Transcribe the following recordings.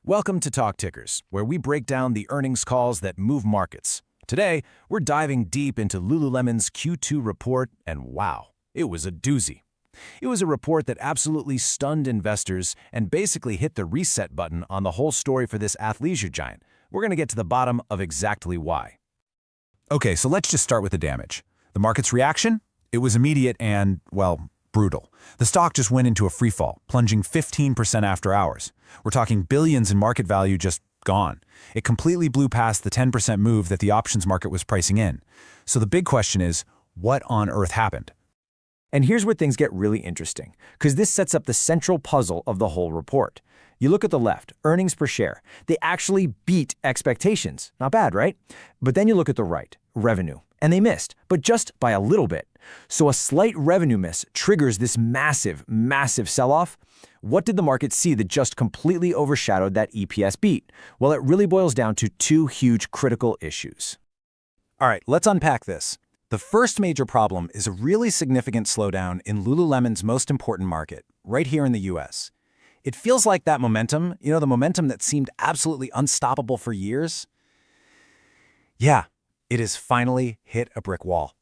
Welcome to Talk Tickers, where we break down the earnings calls that move markets. Today, we're diving deep into Lululemon's Q2 report, and wow, it was a doozy. It was a report that absolutely stunned investors and basically hit the reset button on the whole story for this athleisure giant. We're going to get to the bottom of exactly why. Okay, so let's just start with the damage. The market's reaction? It was immediate and, well, brutal. The stock just went into a freefall, plunging 15% after hours. We're talking billions in market value just gone. It completely blew past the 10% move that the options market was pricing in. So the big question is, what on earth happened? And here's where things get really interesting, because this sets up the central puzzle of the whole report. You look at the left, earnings per share. They actually beat expectations. Not bad, right? But then you look at the right, revenue. And they missed, but just by a little bit. So a slight revenue miss triggers this massive sell-off. What did the market see that just completely overshadowed that EPS beat? Well, it really boils down to two huge critical issues. All right, let's unpack this. The first major problem is a really significant slowdown in Lululemon's most important market, right here in the US. It feels like that momentum, the momentum that seemed absolutely unstoppable for years. Yeah, it has finally hit a brick wall.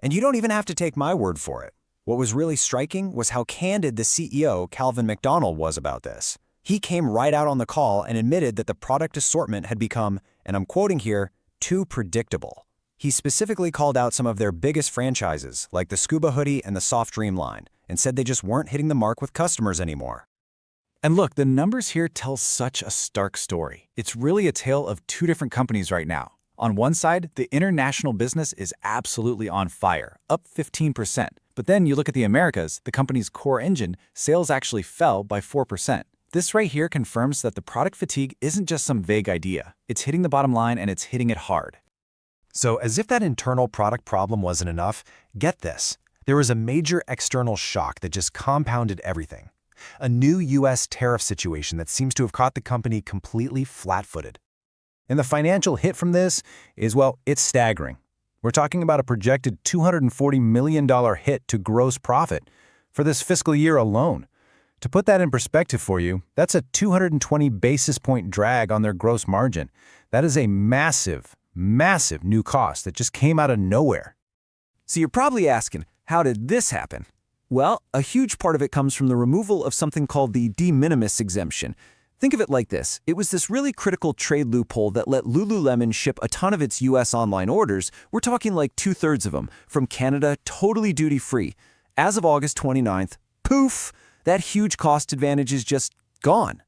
And you don't even have to take my word for it. What was really striking was how candid the CEO, Calvin McDonald, was about this. He came right out on the call and admitted that the product assortment had become, and I'm quoting here, too predictable. He specifically called out some of their biggest franchises, like the Scuba Hoodie and the Soft Dream line, and said they just weren't hitting the mark with customers anymore. And look, the numbers here tell such a stark story. It's really a tale of two different companies right now. On one side, the international business is absolutely on fire, up 15%. But then you look at the Americas, the company's core engine, sales actually fell by 4%. This right here confirms that the product fatigue isn't just some vague idea. It's hitting the bottom line and it's hitting it hard. So as if that internal product problem wasn't enough, get this. There was a major external shock that just compounded everything. A new U.S. tariff situation that seems to have caught the company completely flat-footed. And the financial hit from this is, well, it's staggering. We're talking about a projected $240 million hit to gross profit for this fiscal year alone. To put that in perspective for you, that's a 220 basis point drag on their gross margin. That is a massive new cost that just came out of nowhere. So you're probably asking, how did this happen? Well, a huge part of it comes from the removal of something called the de minimis exemption. Think of it like this. It was this really critical trade loophole that let Lululemon ship a ton of its US online orders. We're talking like 2/3 of them, from Canada, totally duty-free. As of August 29th, poof, that huge cost advantage is just gone.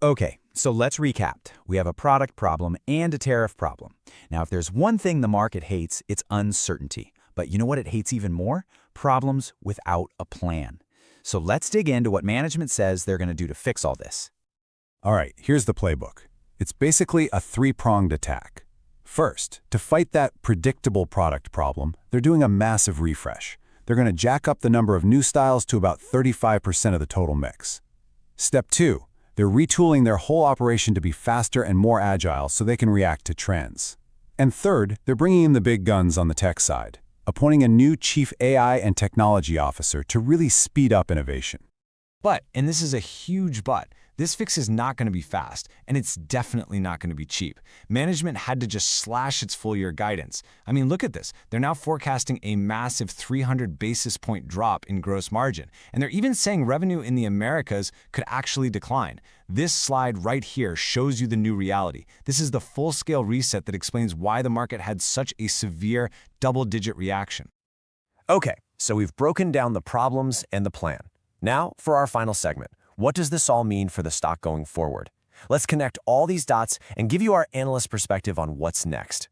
Okay, so let's recap. We have a product problem and a tariff problem. Now, if there's one thing the market hates, it's uncertainty. But you know what it hates even more? Problems without a plan. So let's dig into what management says they're going to do to fix all this. All right, here's the playbook. It's basically a three-pronged attack. First, to fight that predictable product problem, they're doing a massive refresh. They're going to jack up the number of new styles to about 35% of the total mix. Step 2, they're retooling their whole operation to be faster and more agile so they can react to trends. And third, they're bringing in the big guns on the tech side, appointing a new chief AI and technology officer to really speed up innovation. But, and this is a huge but, this fix is not going to be fast, and it's definitely not going to be cheap. Management had to just slash its full-year guidance. I mean, look at this. They're now forecasting a massive 300 basis point drop in gross margin, and they're even saying revenue in the Americas could actually decline. This slide right here shows you the new reality. This is the full-scale reset that explains why the market had such a severe double-digit reaction. Okay, so we've broken down the problems and the plan. Now for our final segment. What does this all mean for the stock going forward? Let's connect all these dots and give you our analyst perspective on what's next.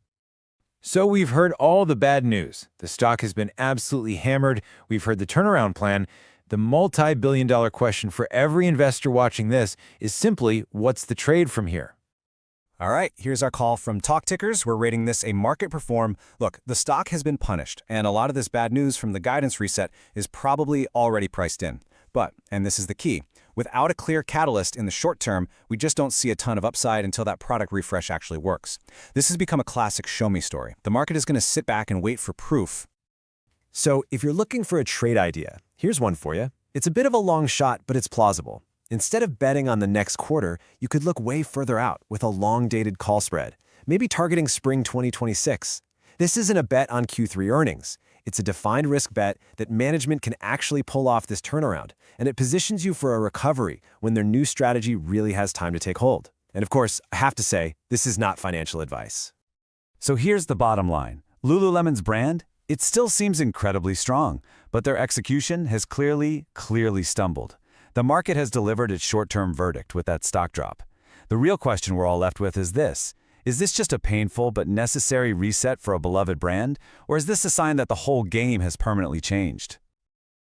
So we've heard all the bad news. The stock has been absolutely hammered. We've heard the turnaround plan. The multi-billion-dollar question for every investor watching this is simply, what's the trade from here? All right, here's our call from Talk Tickers. We're rating this a market perform. Look, the stock has been punished, and a lot of this bad news from the guidance reset is probably already priced in. But, and this is the key, without a clear catalyst in the short term, we just don't see a ton of upside until that product refresh actually works. This has become a classic show-me story. The market is going to sit back and wait for proof. So if you're looking for a trade idea, here's one for you. It's a bit of a long shot, but it's plausible. Instead of betting on the next quarter, you could look way further out with a long-dated call spread, maybe targeting spring 2026. This isn't a bet on Q3 earnings. It's a defined risk bet that management can actually pull off this turnaround, and it positions you for a recovery when their new strategy really has time to take hold. And of course, I have to say, this is not financial advice. So here's the bottom line. Lululemon's brand, it still seems incredibly strong, but their execution has clearly stumbled. The market has delivered its short-term verdict with that stock drop. The real question we're all left with is this. Is this just a painful but necessary reset for a beloved brand, or is this a sign that the whole game has permanently changed?